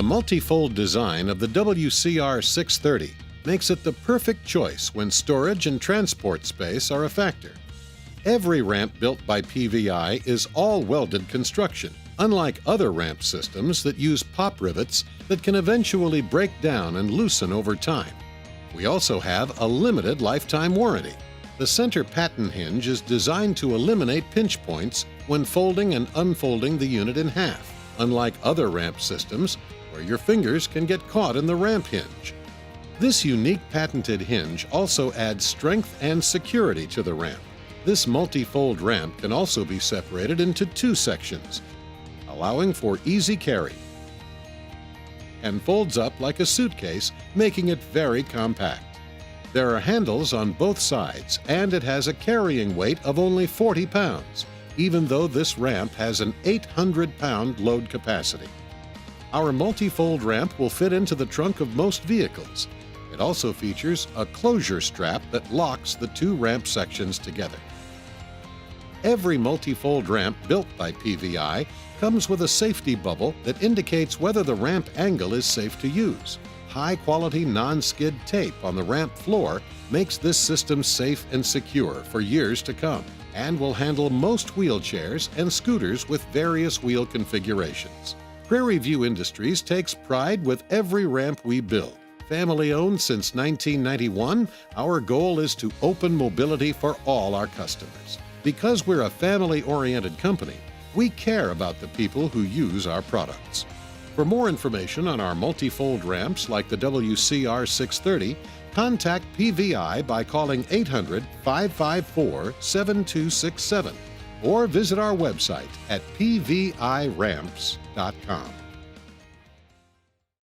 The multifold design of the WCR 630 makes it the perfect choice when storage and transport space are a factor. Every ramp built by PVI is all welded construction, unlike other ramp systems that use pop rivets that can eventually break down and loosen over time. We also have a limited lifetime warranty. The center patent hinge is designed to eliminate pinch points when folding and unfolding the unit in half, unlike other ramp systems where your fingers can get caught in the ramp hinge. This unique patented hinge also adds strength and security to the ramp. This multifold ramp can also be separated into two sections, allowing for easy carry, and folds up like a suitcase, making it very compact. There are handles on both sides, and it has a carrying weight of only 40 pounds, even though this ramp has an 800-pound load capacity. Our multifold ramp will fit into the trunk of most vehicles. It also features a closure strap that locks the two ramp sections together. Every multifold ramp built by PVI comes with a safety bubble that indicates whether the ramp angle is safe to use. High-quality non-skid tape on the ramp floor makes this system safe and secure for years to come, and will handle most wheelchairs and scooters with various wheel configurations. Prairie View Industries takes pride with every ramp we build. Family-owned since 1991, our goal is to open mobility for all our customers. Because we're a family-oriented company, we care about the people who use our products. For more information on our multifold ramps like the WCR 630, contact PVI by calling 800-554-7267 or visit our website at pviramps.com.